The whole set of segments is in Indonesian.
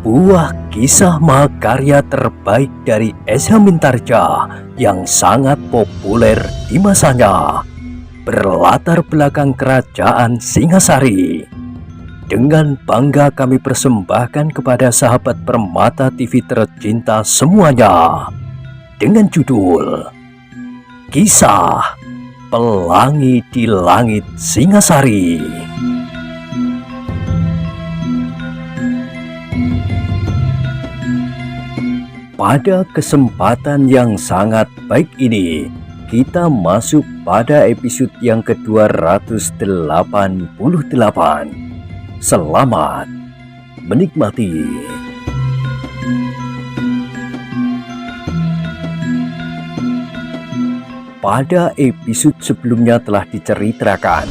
Sebuah kisah mahakarya terbaik dari Esa Mintarja yang sangat populer di masanya, berlatar belakang kerajaan Singasari. Dengan bangga kami persembahkan kepada sahabat Permata TV tercinta semuanya, dengan judul Kisah Pelangi di Langit Singasari. Pada kesempatan yang sangat baik ini, kita masuk pada episode yang ke-288. Selamat menikmati. Pada episode sebelumnya telah diceritakan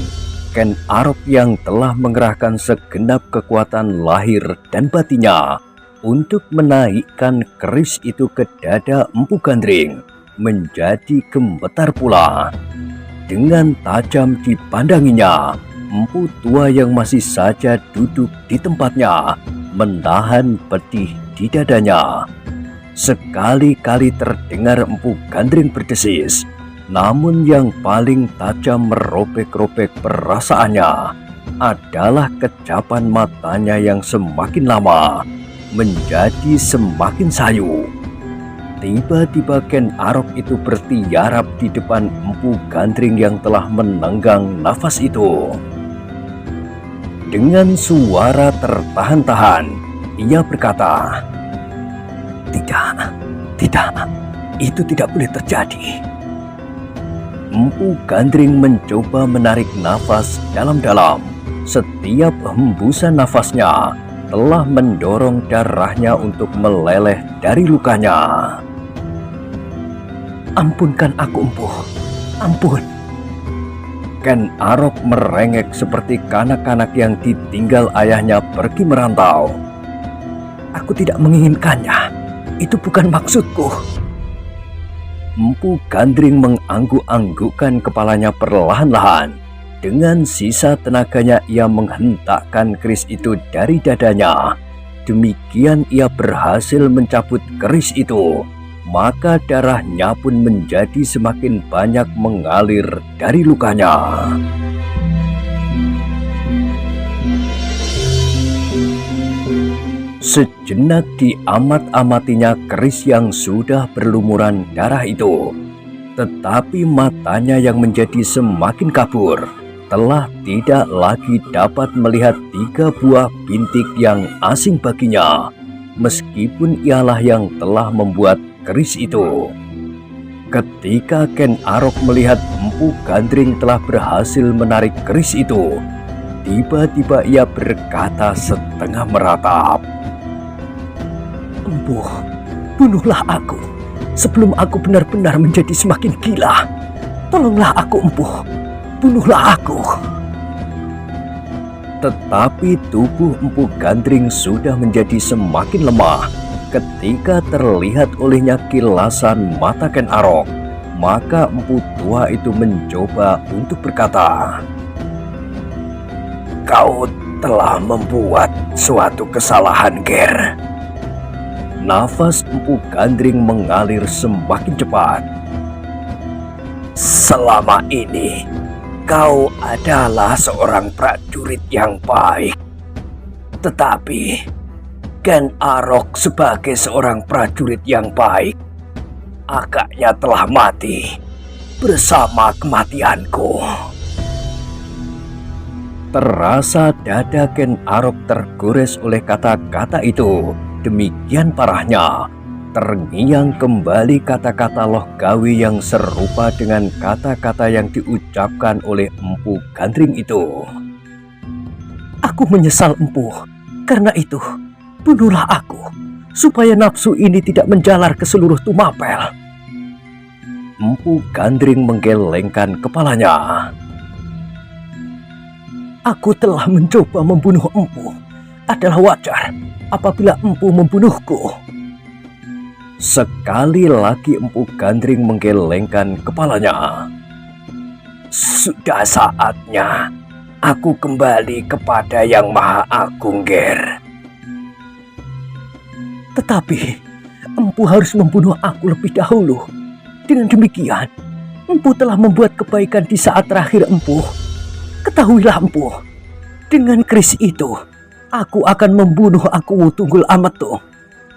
Ken Arok yang telah mengerahkan segenap kekuatan lahir dan batinnya untuk menaikkan keris itu ke dada Empu Gandring menjadi gemetar pula. Dengan tajam dipandanginya, empu tua yang masih saja duduk di tempatnya menahan pedih di dadanya. Sekali-kali terdengar Empu Gandring berdesis, namun yang paling tajam merobek-robek perasaannya adalah kecapan matanya yang semakin lama menjadi semakin sayu. Tiba-tiba Ken Arok itu bertiarap di depan Empu Gandring yang telah menenggang nafas itu. Dengan suara tertahan-tahan, ia berkata, Tidak, itu tidak boleh terjadi." Empu Gandring mencoba menarik nafas dalam-dalam. Setiap hembusan nafasnya telah mendorong darahnya untuk meleleh dari lukanya. "Ampunkan aku, Empu. Ampun." Ken Arok merengek seperti kanak-kanak yang ditinggal ayahnya pergi merantau. "Aku tidak menginginkannya. Itu bukan maksudku." Empu Gandring mengangguk-anggukkan kepalanya perlahan-lahan. Dengan sisa tenaganya ia menghentakkan keris itu dari dadanya. Demikian ia berhasil mencabut keris itu. Maka darahnya pun menjadi semakin banyak mengalir dari lukanya. Sejenak diamat-amatinya keris yang sudah berlumuran darah itu. Tetapi matanya yang menjadi semakin kabur telah tidak lagi dapat melihat 3 buah bintik yang asing baginya, meskipun ialah yang telah membuat keris itu. Ketika Ken Arok melihat Empu Gandring telah berhasil menarik keris itu, tiba-tiba ia berkata setengah meratap, "Empu, bunuhlah aku sebelum aku benar-benar menjadi semakin gila. Tolonglah aku, Empu. Bunuhlah aku." Tetapi tubuh Empu Gandring sudah menjadi semakin lemah ketika terlihat olehnya kilasan mata Ken Arok. Maka empu tua itu mencoba untuk berkata, "Kau telah membuat suatu kesalahan, Ger." Nafas Empu Gandring mengalir semakin cepat. "Selama ini kau adalah seorang prajurit yang baik. Tetapi Ken Arok sebagai seorang prajurit yang baik, agaknya telah mati bersama kematianku." Terasa dada Ken Arok tergores oleh kata-kata itu. Demikian parahnya. Terngiang kembali kata-kata loh gawi yang serupa dengan kata-kata yang diucapkan oleh Empu Gandring itu. "Aku menyesal, Empu. Karena itu, bunuhlah aku, supaya nafsu ini tidak menjalar ke seluruh Tumapel." Empu Gandring menggelengkan kepalanya. "Aku telah mencoba membunuh Empu. Adalah wajar apabila Empu membunuhku." Sekali lagi Empu Gandring menggelengkan kepalanya. "Sudah saatnya aku kembali kepada Yang Maha Agung, Ger. Tetapi Empu harus membunuh aku lebih dahulu. Dengan demikian, Empu telah membuat kebaikan di saat terakhir Empu. Ketahuilah Empu, dengan keris itu, aku akan membunuh Aku Tunggul Ametung.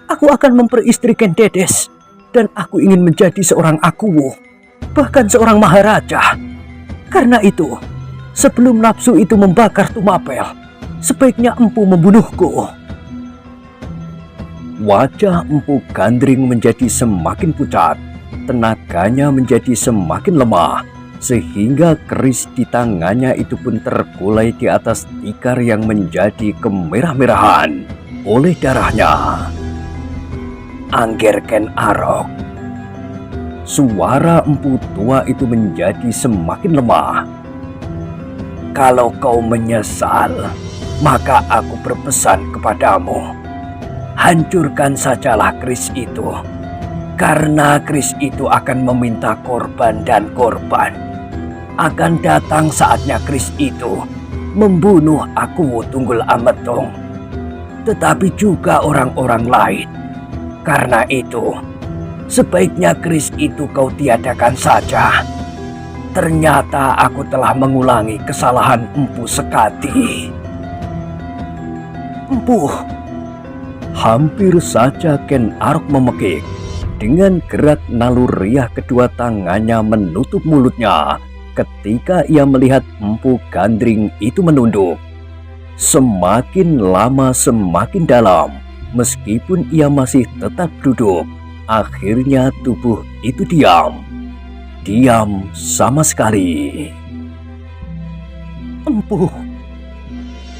Aku akan memperistrikan Dedes, dan aku ingin menjadi seorang Akuwu, bahkan seorang maharaja. Karena itu, sebelum nafsu itu membakar Tumapel, sebaiknya Empu membunuhku. Wajah Empu Gandring menjadi semakin pucat, tenaganya menjadi semakin lemah, sehingga keris di tangannya itu pun terkulai di atas tikar yang menjadi kemerah-merahan oleh darahnya. Angger Ken Arok. Suara Empu tua itu menjadi semakin lemah. Kalau kau menyesal, maka aku berpesan kepadamu, hancurkan sajalah keris itu, karena keris itu akan meminta korban dan korban. Akan datang saatnya keris itu membunuh Aku Tunggul Ametung, tetapi juga orang-orang lain. Karena itu, sebaiknya keris itu kau tiadakan saja. Ternyata aku telah mengulangi kesalahan Empu sekali. Empu. Hampir saja Ken Arok memekik. Dengan gerak naluriah kedua tangannya menutup mulutnya ketika ia melihat Empu Gandring itu menunduk. Semakin lama semakin dalam, meskipun ia masih tetap duduk, akhirnya tubuh itu diam. Diam sama sekali. Empu,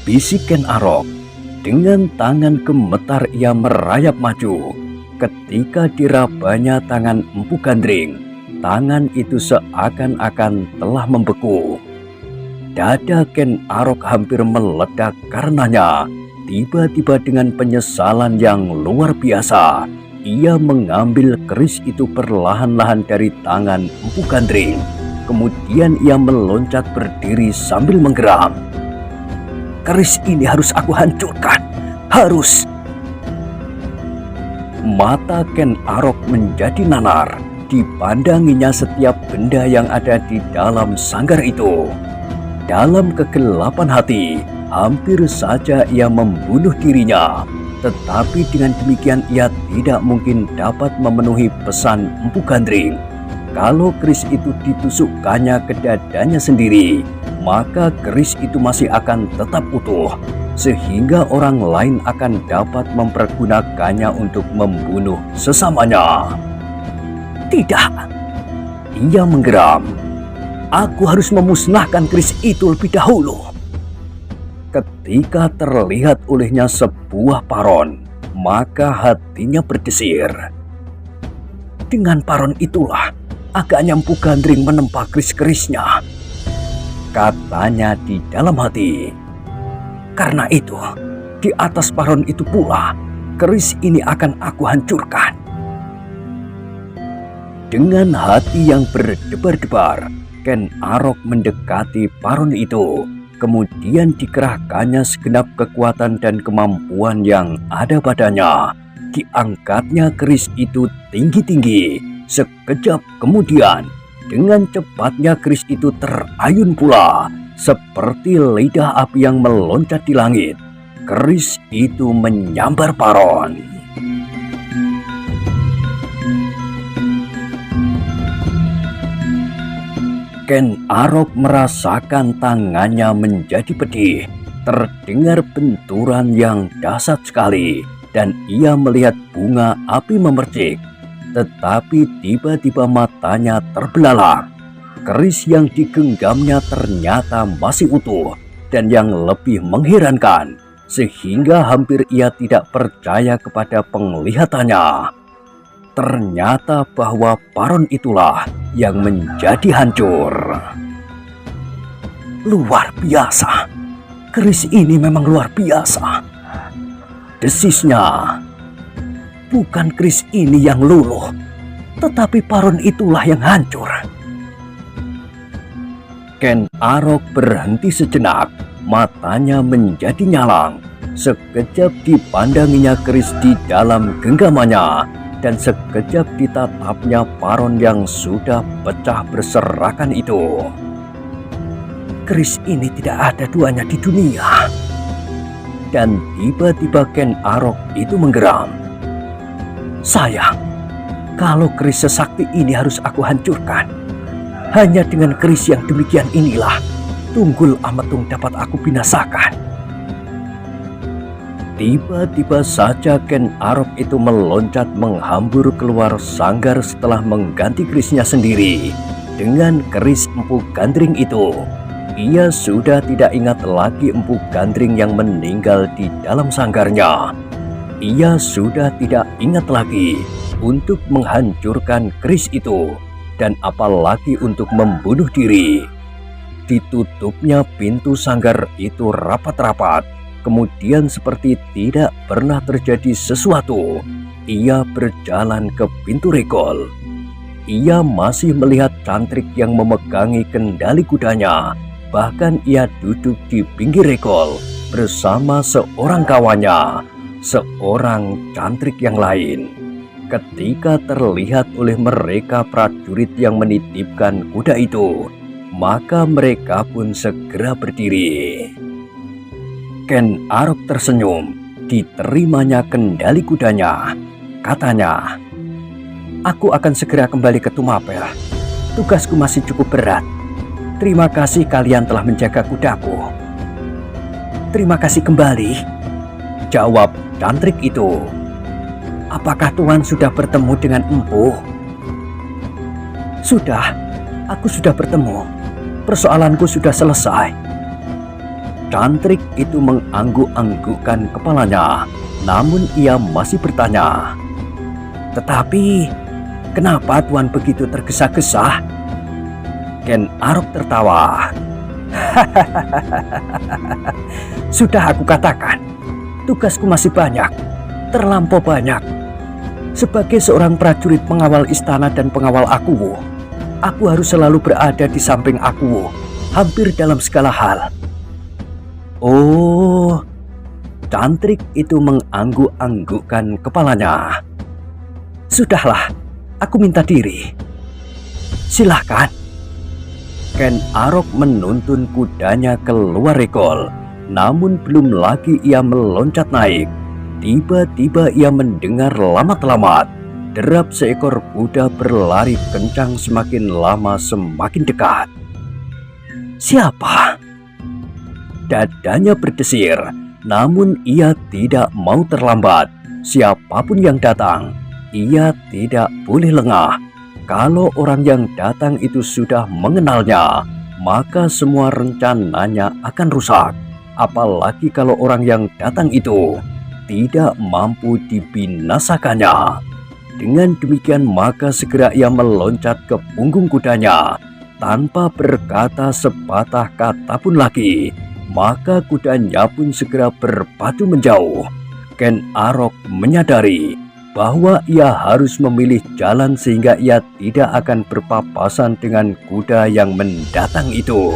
bisik Ken Arok. Dengan tangan gemetar ia merayap maju. Ketika dirabanya tangan Empu Gandring, tangan itu seakan-akan telah membeku. Dada Ken Arok hampir meledak karenanya. Tiba-tiba dengan penyesalan yang luar biasa, ia mengambil keris itu perlahan-lahan dari tangan Empu Gandring. Kemudian ia meloncat berdiri sambil menggeram. Keris ini harus aku hancurkan. Harus. Mata Ken Arok menjadi nanar. Dipandanginya setiap benda yang ada di dalam sanggar itu. Dalam kegelapan hati, hampir saja ia membunuh dirinya. Tetapi dengan demikian ia tidak mungkin dapat memenuhi pesan Empu Gandring. Kalau keris itu ditusukkannya ke dadanya sendiri, maka keris itu masih akan tetap utuh, sehingga orang lain akan dapat mempergunakannya untuk membunuh sesamanya. Tidak, ia menggeram. Aku harus memusnahkan keris itu lebih dahulu. Ketika terlihat olehnya sebuah paron, maka hatinya berdesir. Dengan paron itulah agaknya Empu Gandring menempa keris-kerisnya, katanya di dalam hati. Karena itu, di atas paron itu pula, keris ini akan aku hancurkan. Dengan hati yang berdebar-debar, Ken Arok mendekati paron itu. Kemudian dikerahkannya segenap kekuatan dan kemampuan yang ada padanya. Diangkatnya keris itu tinggi-tinggi. Sekejap kemudian, dengan cepatnya keris itu terayun pula, seperti lidah api yang meloncat di langit. Keris itu menyambar paron. Ken Arok merasakan tangannya menjadi pedih. Terdengar benturan yang dahsyat sekali, dan ia melihat bunga api memercik. Tetapi tiba-tiba matanya terbelalak. Keris yang digenggamnya ternyata masih utuh, dan yang lebih mengherankan, sehingga hampir ia tidak percaya kepada penglihatannya. Ternyata bahwa paron itulah yang menjadi hancur. Luar biasa. Keris ini memang luar biasa. Desisnya. Bukan keris ini yang luluh, tetapi paron itulah yang hancur. Ken Arok berhenti sejenak. Matanya menjadi nyalang. Sekejap dipandanginya keris di dalam genggamannya, dan sekejap ditatapnya paron yang sudah pecah berserakan itu. Keris ini tidak ada duanya di dunia. Dan tiba-tiba Ken Arok itu menggeram. Sayang, kalau keris sesakti ini harus aku hancurkan. Hanya dengan keris yang demikian inilah Tunggul Ametung dapat aku binasakan. Tiba-tiba saja Ken Arok itu meloncat menghambur keluar sanggar setelah mengganti kerisnya sendiri dengan keris Empu Gandring itu. Ia sudah tidak ingat lagi Empu Gandring yang meninggal di dalam sanggarnya. Ia sudah tidak ingat lagi untuk menghancurkan keris itu, dan apalagi untuk membunuh diri. Ditutupnya pintu sanggar itu rapat-rapat. Kemudian seperti tidak pernah terjadi sesuatu, ia berjalan ke pintu regol. Ia masih melihat Cantrik yang memegangi kendali kudanya. Bahkan ia duduk di pinggir regol bersama seorang kawannya, seorang Cantrik yang lain. Ketika terlihat oleh mereka prajurit yang menitipkan kuda itu, maka mereka pun segera berdiri. Ken Arok tersenyum, diterimanya kendali kudanya. Katanya, "Aku akan segera kembali ke Tumapel. Tugasku masih cukup berat. Terima kasih kalian telah menjaga kudaku." "Terima kasih kembali," jawab Cantrik itu. "Apakah Tuan sudah bertemu dengan Empu?" "Sudah, aku sudah bertemu. Persoalanku sudah selesai." Cantrik itu mengangguk-anggukkan kepalanya, namun ia masih bertanya, "Tetapi, kenapa Tuan begitu tergesa-gesa?" Ken Arok tertawa. "Sudah aku katakan, tugasku masih banyak, terlampau banyak. Sebagai seorang prajurit pengawal istana dan pengawal Akuwu, aku harus selalu berada di samping Akuwu, hampir dalam segala hal." "Oh," Cantrik itu mengangguk-anggukkan kepalanya. "Sudahlah, aku minta diri." "Silahkan." Ken Arok menuntun kudanya keluar regol, namun belum lagi ia meloncat naik. Tiba-tiba ia mendengar lamat-lamat derap seekor kuda berlari kencang, semakin lama semakin dekat. "Siapa?" Dadanya berdesir, namun ia tidak mau terlambat. Siapapun yang datang, ia tidak boleh lengah. Kalau orang yang datang itu sudah mengenalnya, maka semua rencananya akan rusak. Apalagi kalau orang yang datang itu tidak mampu dibinasakannya. Dengan demikian maka segera ia meloncat ke punggung kudanya. Tanpa berkata sepatah kata pun lagi, maka kudanya pun segera berpacu menjauh. Ken Arok menyadari bahwa ia harus memilih jalan sehingga ia tidak akan berpapasan dengan kuda yang mendatang itu.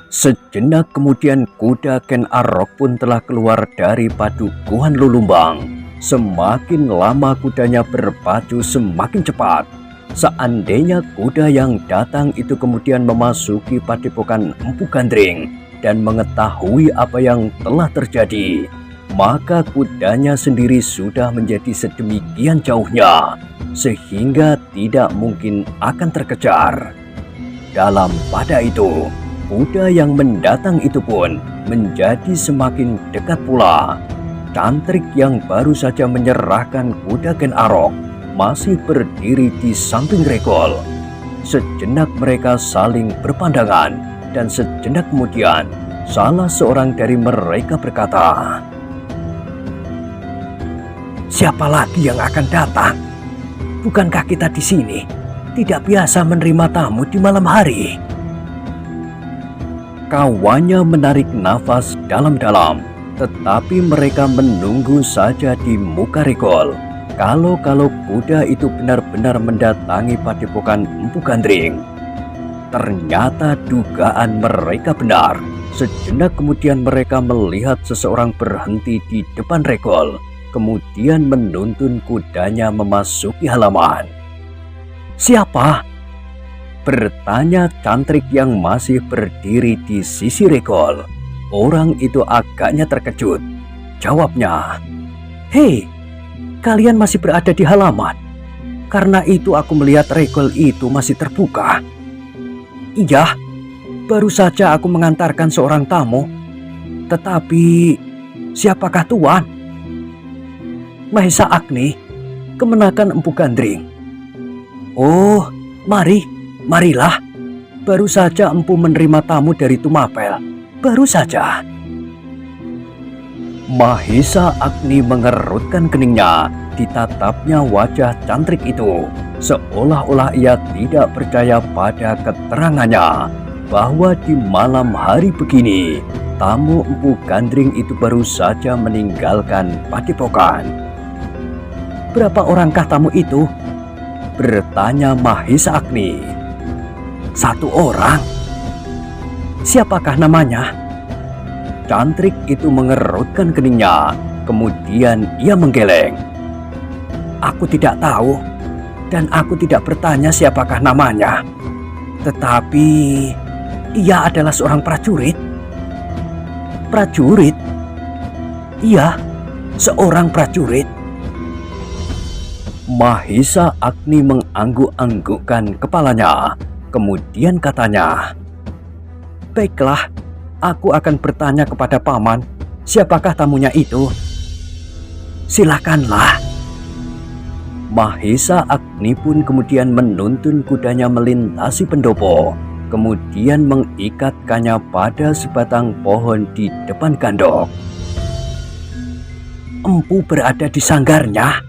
Sejenak kemudian kuda Ken Arok pun telah keluar dari padukuhan Lulumbang. Semakin lama kudanya berpacu semakin cepat. Seandainya kuda yang datang itu kemudian memasuki padepokan Empu Gandring dan mengetahui apa yang telah terjadi, maka kudanya sendiri sudah menjadi sedemikian jauhnya sehingga tidak mungkin akan terkejar. Dalam pada itu, kuda yang mendatang itu pun menjadi semakin dekat pula. Cantrik yang baru saja menyerahkan kuda Ken Arok masih berdiri di samping regol. Sejenak mereka saling berpandangan, dan sejenak kemudian salah seorang dari mereka berkata, "Siapa lagi yang akan datang? Bukankah kita di sini tidak biasa menerima tamu di malam hari?" Kawannya menarik nafas dalam-dalam, tetapi mereka menunggu saja di muka regol. Kalau kuda itu benar-benar mendatangi padepokan Empu Gandring. Ternyata dugaan mereka benar. Sejenak kemudian mereka melihat seseorang berhenti di depan regol, kemudian menuntun kudanya memasuki halaman. "Siapa?" bertanya cantrik yang masih berdiri di sisi regol. Orang itu agaknya terkejut. Jawabnya, "Hei, kalian masih berada di halaman? Karena itu aku melihat regol itu masih terbuka." "Iya, baru saja aku mengantarkan seorang tamu. Tetapi siapakah tuan?" "Mahesa Agni, kemenakan Empu Gandring." "Oh, marilah. Baru saja Empu menerima tamu dari Tumapel. Baru saja." Mahesa Agni mengerutkan keningnya. Ditatapnya wajah cantrik itu, seolah-olah ia tidak percaya pada keterangannya bahwa di malam hari begini tamu Empu Gandring itu baru saja meninggalkan padepokan. "Berapa orangkah tamu itu?" bertanya Mahesa Agni. "1 orang." "Siapakah namanya?" Cantrik itu mengerutkan keningnya, kemudian ia menggeleng. "Aku tidak tahu, dan aku tidak bertanya siapakah namanya. Tetapi ia adalah seorang prajurit." "Prajurit?" "Iya, seorang prajurit." Mahesa Agni mengangguk-anggukkan kepalanya, kemudian katanya, "Baiklah, aku akan bertanya kepada paman, siapakah tamunya itu?" "Silakanlah." Mahesa Agni pun kemudian menuntun kudanya melintasi pendopo, kemudian mengikatkannya pada sebatang pohon di depan gandok. "Empu berada di sanggarnya,"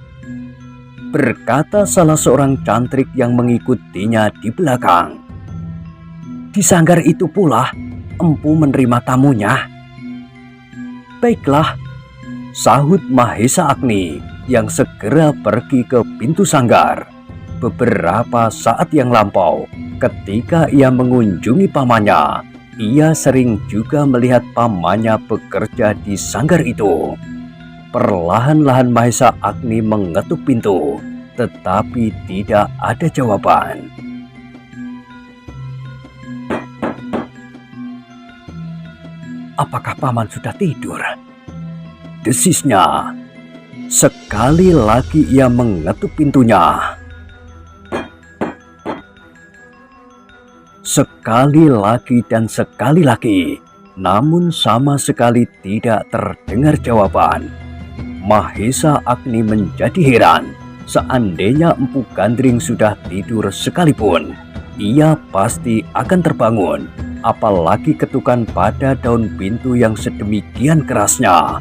berkata salah seorang cantrik yang mengikutinya di belakang. "Di sanggar itu pula Empu menerima tamunya." "Baiklah," sahut Mahesa Agni yang segera pergi ke pintu sanggar. Beberapa saat yang lampau, ketika ia mengunjungi pamannya, ia sering juga melihat pamannya bekerja di sanggar itu. Perlahan-lahan Mahesa Agni mengetuk pintu, tetapi tidak ada jawaban. "Apakah paman sudah tidur?" desisnya. Sekali lagi ia mengetuk pintunya. Sekali lagi dan sekali lagi, namun sama sekali tidak terdengar jawaban. Mahesa Agni menjadi heran. Seandainya Empu Gandring sudah tidur sekalipun, ia pasti akan terbangun. Apalagi ketukan pada daun pintu yang sedemikian kerasnya.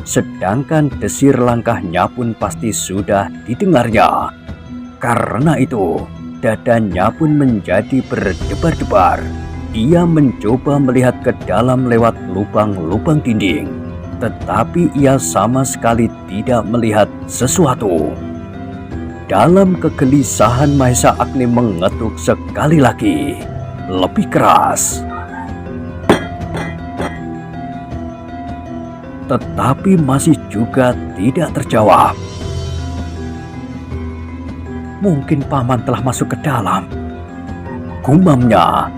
Sedangkan desir langkahnya pun pasti sudah didengarnya. Karena itu, dadanya pun menjadi berdebar-debar. Ia mencoba melihat ke dalam lewat lubang-lubang dinding, tetapi ia sama sekali tidak melihat sesuatu. Dalam kegelisahan, Mahesa Agni mengetuk sekali lagi, lebih keras. Tetapi masih juga tidak terjawab. "Mungkin paman telah masuk ke dalam," gumamnya.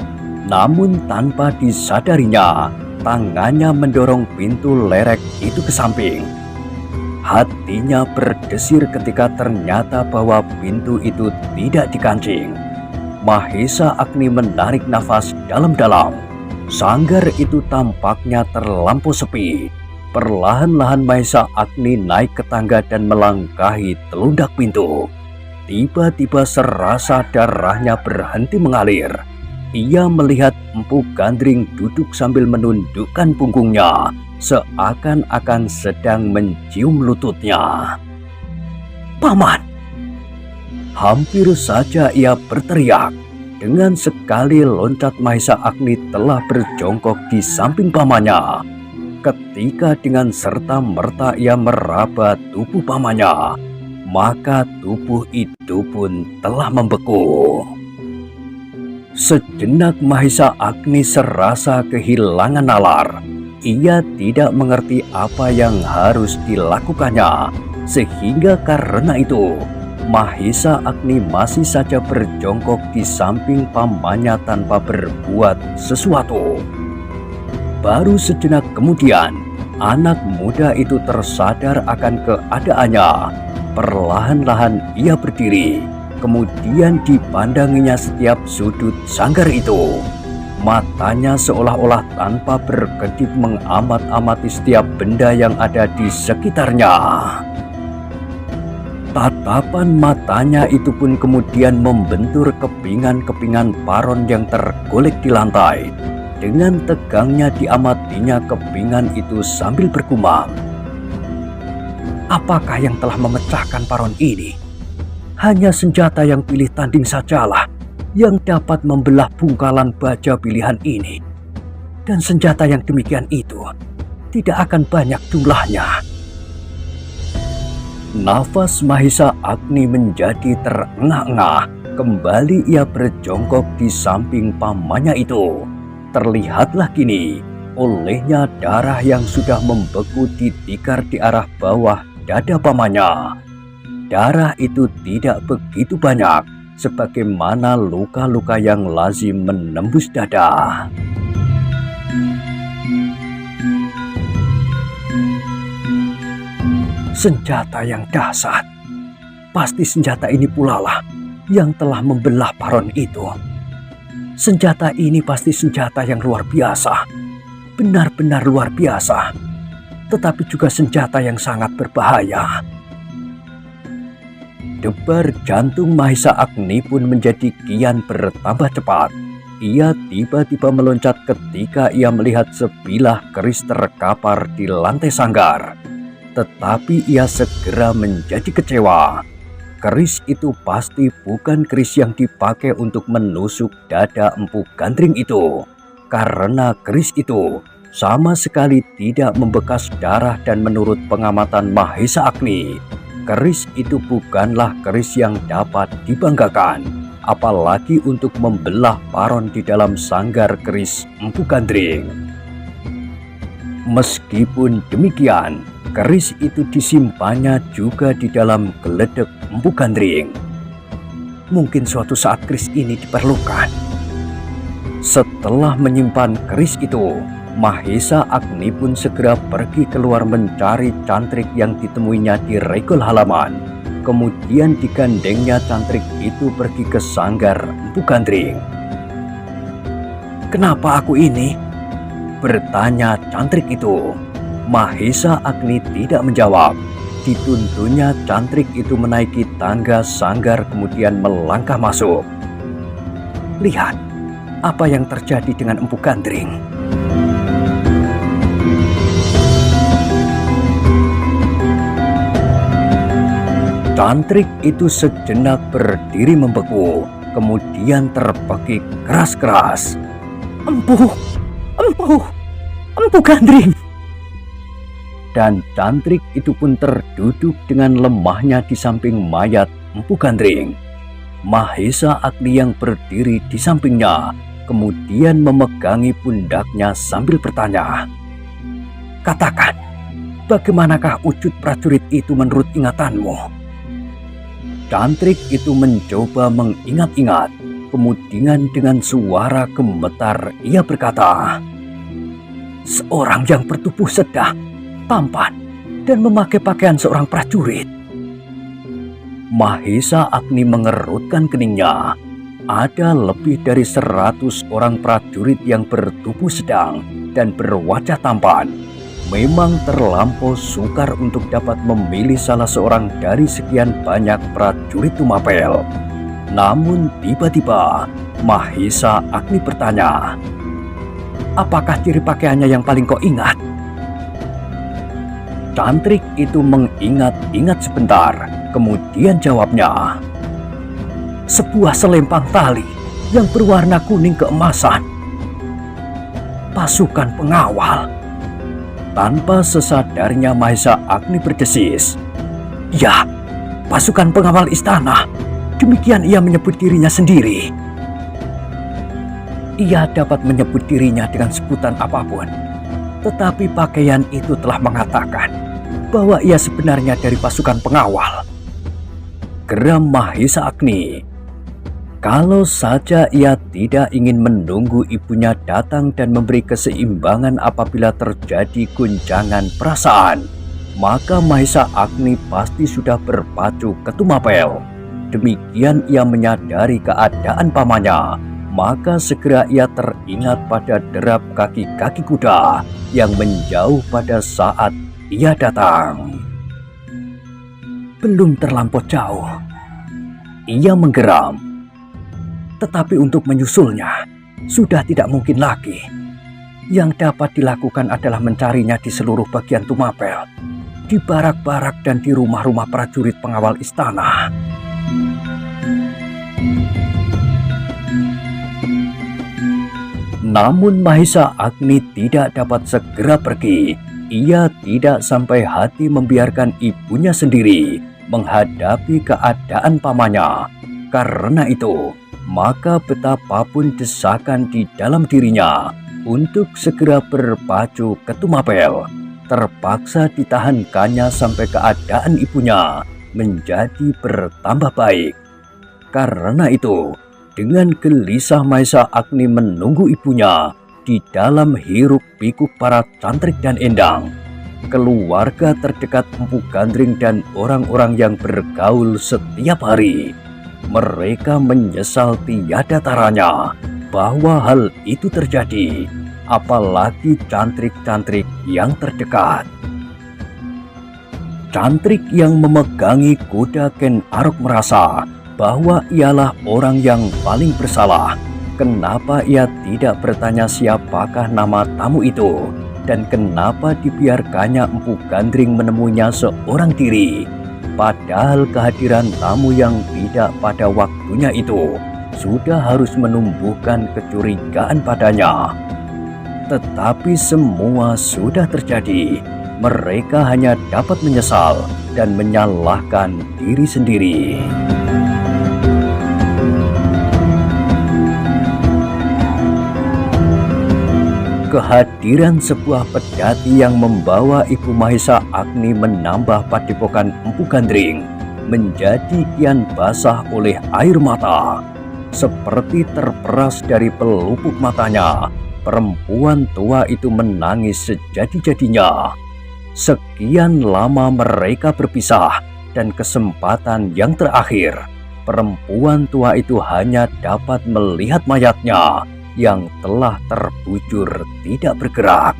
Namun tanpa disadarinya, tangannya mendorong pintu lerek itu ke samping. Hatinya berdesir ketika ternyata bahwa pintu itu tidak dikancing. Mahesa Agni menarik nafas dalam-dalam. Sanggar itu tampaknya terlampau sepi. Perlahan-lahan Mahesa Agni naik ke tangga dan melangkahi telundak pintu. Tiba-tiba serasa darahnya berhenti mengalir. Ia melihat Empu Gandring duduk sambil menundukkan punggungnya, seakan-akan sedang mencium lututnya. "Paman!" Hampir saja ia berteriak. Dengan sekali loncat, Mahesa Agni telah berjongkok di samping pamannya. Ketika dengan serta-merta ia meraba tubuh pamannya, maka tubuh itu pun telah membeku. Sejenak Mahesa Agni serasa kehilangan nalar. Ia tidak mengerti apa yang harus dilakukannya, sehingga karena itu Mahesa Agni masih saja berjongkok di samping pamannya tanpa berbuat sesuatu. Baru sejenak kemudian, anak muda itu tersadar akan keadaannya. Perlahan-lahan ia berdiri, kemudian dipandanginya setiap sudut sanggar itu. Matanya seolah-olah tanpa berkedip mengamat-amati setiap benda yang ada di sekitarnya. Tatapan matanya itu pun kemudian membentur kepingan-kepingan paron yang tergolek di lantai. Dengan tegangnya diamatinya kepingan itu sambil bergumam. Apakah yang telah memecahkan paron ini? Hanya senjata yang pilih tanding sajalah yang dapat membelah bungkalan baja pilihan ini. Dan senjata yang demikian itu tidak akan banyak jumlahnya. Nafas Mahesa Agni menjadi terengah-engah. Kembali ia berjongkok di samping pamannya itu. Terlihatlah kini olehnya darah yang sudah membeku ditikar di arah bawah dada pamannya. Darah itu tidak begitu banyak, sebagaimana luka-luka yang lazim menembus dada. Senjata yang dahsyat. Pasti senjata ini pula lah yang telah membelah paron itu. Senjata ini pasti senjata yang luar biasa. Benar-benar luar biasa. Tetapi juga senjata yang sangat berbahaya. Debar jantung Mahesa Agni pun menjadi kian bertambah cepat. Ia tiba-tiba meloncat ketika ia melihat sebilah keris terkapar di lantai sanggar. Tetapi ia segera menjadi kecewa. Keris itu pasti bukan keris yang dipakai untuk menusuk dada Empu Gandring itu. Karena keris itu sama sekali tidak membekas darah dan menurut pengamatan Mahesa Agni, keris itu bukanlah keris yang dapat dibanggakan, apalagi untuk membelah paron di dalam sanggar keris Empu Gandring. Meskipun demikian, keris itu disimpannya juga di dalam geledek Empu Gandring. Mungkin suatu saat keris ini diperlukan. Setelah menyimpan keris itu, Mahesa Agni pun segera pergi keluar mencari cantrik yang ditemuinya di regol halaman. Kemudian digandengnya cantrik itu pergi ke sanggar Empu Gandring. "Kenapa aku ini?" bertanya cantrik itu. Mahesa Agni tidak menjawab. Dituntunnya cantrik itu menaiki tangga sanggar kemudian melangkah masuk. "Lihat apa yang terjadi dengan Empu Gandring." Cantrik itu sejenak berdiri membeku, kemudian terpekik keras-keras. Empu Gandring!" Dan cantrik itu pun terduduk dengan lemahnya di samping mayat Empu Gandring. Mahesa Agni yang berdiri di sampingnya, kemudian memegangi pundaknya sambil bertanya, "Katakan, bagaimanakah wujud prajurit itu menurut ingatanmu?" Cantrik itu mencoba mengingat-ingat, kemudian dengan suara gemetar ia berkata, "Seorang yang bertubuh sedang, tampan, dan memakai pakaian seorang prajurit." Mahesa Agni mengerutkan keningnya. Ada lebih dari 100 orang prajurit yang bertubuh sedang dan berwajah tampan. Memang terlampau sukar untuk dapat memilih salah seorang dari sekian banyak prajurit Tumapel. Namun tiba-tiba Mahesa Agni bertanya, "Apakah ciri pakaiannya yang paling kau ingat?" Cantrik itu mengingat-ingat sebentar, kemudian jawabnya, "Sebuah selempang tali yang berwarna kuning keemasan. Pasukan pengawal." Tanpa sesadarnya Mahesa Agni berdesis, "Ya, pasukan pengawal istana. Demikian ia menyebut dirinya sendiri." Ia dapat menyebut dirinya dengan sebutan apapun, tetapi pakaian itu telah mengatakan bahwa ia sebenarnya dari pasukan pengawal. Geram Mahesa Agni. Kalau saja ia tidak ingin menunggu ibunya datang dan memberi keseimbangan apabila terjadi guncangan perasaan, maka Mahesa Agni pasti sudah berpacu ke Tumapel. Demikian ia menyadari keadaan pamannya, maka segera ia teringat pada derap kaki-kaki kuda yang menjauh pada saat ia datang. Belum terlampau jauh, ia menggeram. Tetapi untuk menyusulnya sudah tidak mungkin lagi. Yang dapat dilakukan adalah mencarinya di seluruh bagian Tumapel, di barak-barak dan di rumah-rumah prajurit pengawal istana. Namun Mahesa Agni tidak dapat segera pergi. Ia tidak sampai hati membiarkan ibunya sendiri menghadapi keadaan pamannya. Karena itu, maka betapapun desakan di dalam dirinya untuk segera berpacu ke Tumapel, terpaksa ditahankannya sampai keadaan ibunya menjadi bertambah baik. Karena itu, dengan gelisah Mahesa Agni menunggu ibunya di dalam hiruk pikuk para cantrik dan endang, keluarga terdekat Empu Gandring dan orang-orang yang bergaul setiap hari. Mereka menyesal tiada taranya bahwa hal itu terjadi, apalagi cantrik-cantrik yang terdekat. Cantrik yang memegangi kuda Ken Arok merasa bahwa ialah orang yang paling bersalah. Kenapa ia tidak bertanya siapakah nama tamu itu, dan kenapa dibiarkannya Empu Gandring menemuinya seorang diri? Padahal kehadiran tamu yang tidak pada waktunya itu sudah harus menumbuhkan kecurigaan padanya. Tetapi semua sudah terjadi. Mereka hanya dapat menyesal dan menyalahkan diri sendiri. Kehadiran sebuah pedati yang membawa Ibu Mahesa Agni menambah padepokan Empu Gandring menjadi kian basah oleh air mata. Seperti terperas dari pelupuk matanya, perempuan tua itu menangis sejadi-jadinya. Sekian lama mereka berpisah, dan kesempatan yang terakhir, perempuan tua itu hanya dapat melihat mayatnya yang telah terbujur tidak bergerak.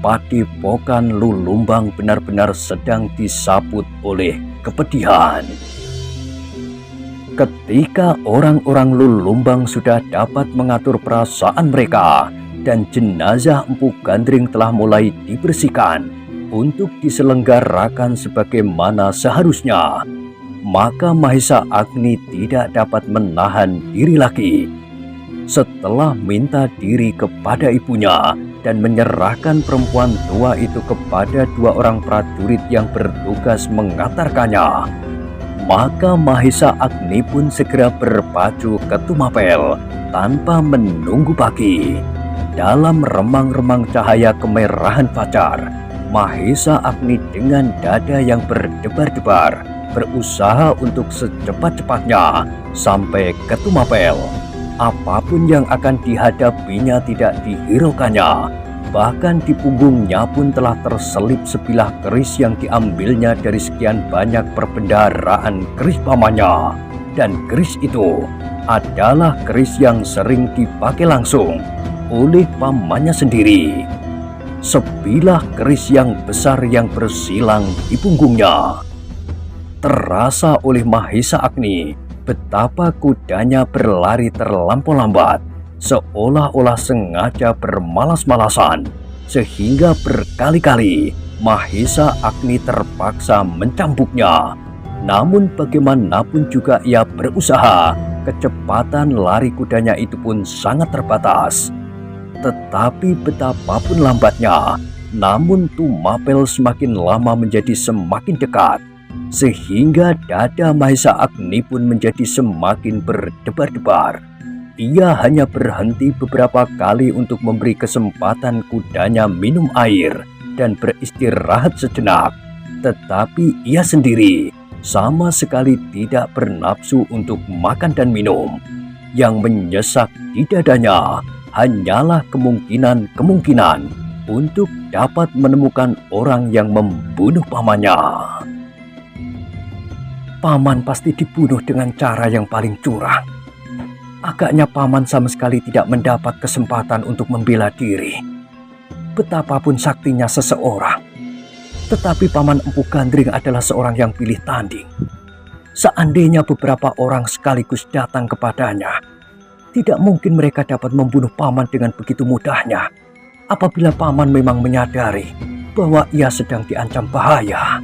Padepokan Lulumbang benar-benar sedang disaput oleh kepedihan. Ketika orang-orang Lulumbang sudah dapat mengatur perasaan mereka dan jenazah Empu Gandring telah mulai dibersihkan untuk diselenggarakan sebagaimana seharusnya, maka Mahesa Agni tidak dapat menahan diri lagi. Setelah minta diri kepada ibunya dan menyerahkan perempuan tua itu kepada dua orang prajurit yang bertugas mengantarkannya, maka Mahesa Agni pun segera berpacu ke Tumapel tanpa menunggu pagi. Dalam remang-remang cahaya kemerahan fajar, Mahesa Agni dengan dada yang berdebar-debar berusaha untuk secepat-cepatnya sampai ke Tumapel. Apapun yang akan dihadapinya tidak dihiraukannya. Bahkan di punggungnya pun telah terselip sebilah keris yang diambilnya dari sekian banyak perbendaharaan keris pamannya. Dan keris itu adalah keris yang sering dipakai langsung oleh pamannya sendiri. Sebilah keris yang besar yang bersilang di punggungnya. Terasa oleh Mahesa Agni betapa kudanya berlari terlampau lambat, seolah-olah sengaja bermalas-malasan, sehingga berkali-kali Mahesa Agni terpaksa mencambuknya. Namun bagaimanapun juga ia berusaha, kecepatan lari kudanya itu pun sangat terbatas. Tetapi betapapun lambatnya, namun Tumapel semakin lama menjadi semakin dekat, sehingga dada Mahesa Agni pun menjadi semakin berdebar-debar. Ia hanya berhenti beberapa kali untuk memberi kesempatan kudanya minum air dan beristirahat sejenak. Tetapi ia sendiri sama sekali tidak bernafsu untuk makan dan minum. Yang menyesak di dadanya hanyalah kemungkinan untuk dapat menemukan orang yang membunuh pamannya. Paman pasti dibunuh dengan cara yang paling curang. Agaknya paman sama sekali tidak mendapat kesempatan untuk membela diri. Betapapun saktinya seseorang, tetapi paman Empu Gandring adalah seorang yang pilih tanding. Seandainya beberapa orang sekaligus datang kepadanya, tidak mungkin mereka dapat membunuh paman dengan begitu mudahnya. Apabila paman memang menyadari bahwa ia sedang diancam bahaya.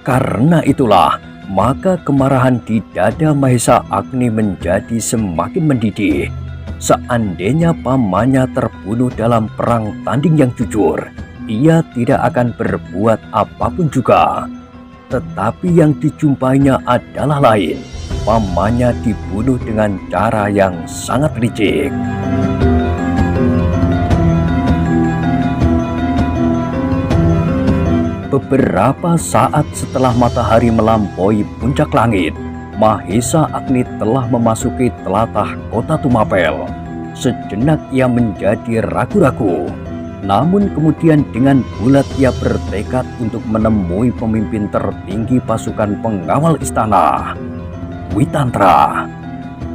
Karena itulah, maka kemarahan di dada Mahesa Agni menjadi semakin mendidih. Seandainya pamannya terbunuh dalam perang tanding yang jujur, ia tidak akan berbuat apapun juga. Tetapi yang dijumpainya adalah lain. Pamannya dibunuh dengan cara yang sangat licik. Beberapa saat setelah matahari melampaui puncak langit, Mahesa Agni telah memasuki telatah kota Tumapel. Sejenak ia menjadi ragu-ragu. Namun kemudian dengan bulat ia bertekad untuk menemui pemimpin tertinggi pasukan pengawal istana, Witantra.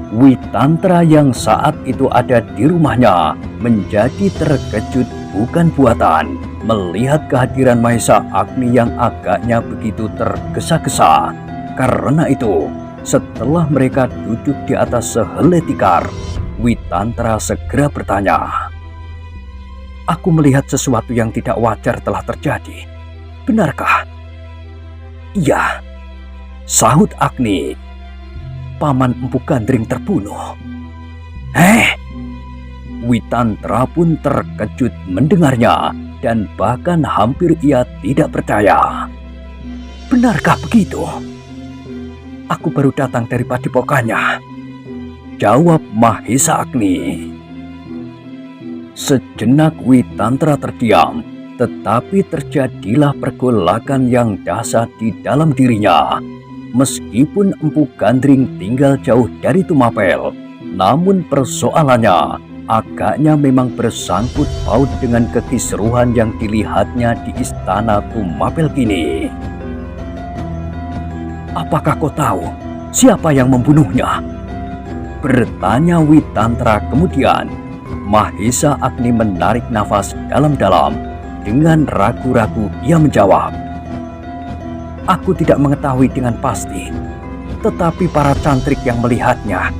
Witantra yang saat itu ada di rumahnya menjadi terkejut bukan buatan melihat kehadiran Mahesa Agni yang agaknya begitu tergesa-gesa. Karena itu, setelah mereka duduk di atas sehelai tikar, Witantra segera bertanya, "Aku melihat sesuatu yang tidak wajar telah terjadi. Benarkah?" "Iya," sahut Agni. "Paman Empu Gandring terbunuh." Witantra pun terkejut mendengarnya dan bahkan hampir ia tidak percaya. "Benarkah begitu?" "Aku baru datang dari padepokannya," jawab Mahesa Agni. Sejenak Witantra terdiam, tetapi terjadilah pergolakan yang dahsyat di dalam dirinya. Meskipun Empu Gandring tinggal jauh dari Tumapel, namun persoalannya agaknya memang bersangkut paut dengan kekisruhan yang dilihatnya di istana Tumapel kini. "Apakah kau tahu siapa yang membunuhnya?" bertanya Witantra kemudian. Mahesa Agni menarik nafas dalam-dalam. Dengan ragu-ragu ia menjawab, "Aku tidak mengetahui dengan pasti, tetapi para cantrik yang melihatnya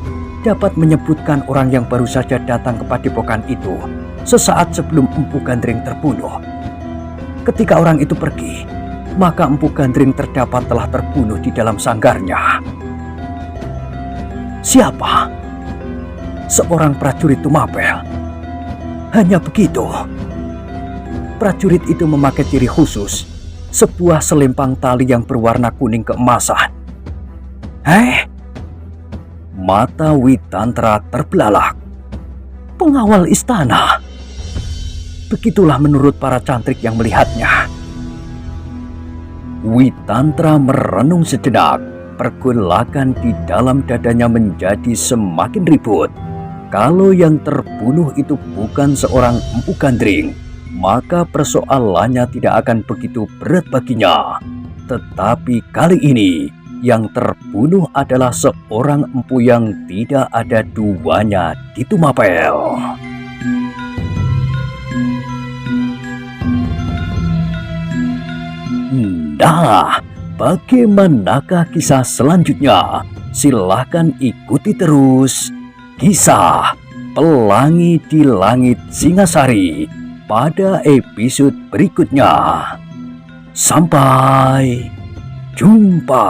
dapat menyebutkan orang yang baru saja datang ke padepokan itu sesaat sebelum Empu Gandring terbunuh. Ketika orang itu pergi, maka Empu Gandring terdapat telah terbunuh di dalam sanggarnya." "Siapa?" "Seorang prajurit Tumapel." "Hanya begitu?" "Prajurit itu memakai ciri khusus, sebuah selempang tali yang berwarna kuning keemasan." Mata Witantra terbelalak. "Pengawal istana?" "Begitulah menurut para cantrik yang melihatnya." Witantra merenung sejenak. Pergolakan di dalam dadanya menjadi semakin ribut. Kalau yang terbunuh itu bukan seorang Empu Gandring, maka persoalannya tidak akan begitu berat baginya. Tetapi kali ini, yang terbunuh adalah seorang empu yang tidak ada duanya di Tumapel. Nah, bagaimanakah kisah selanjutnya? Silahkan ikuti terus kisah Pelangi di Langit Singasari pada episode berikutnya. Sampai jumpa.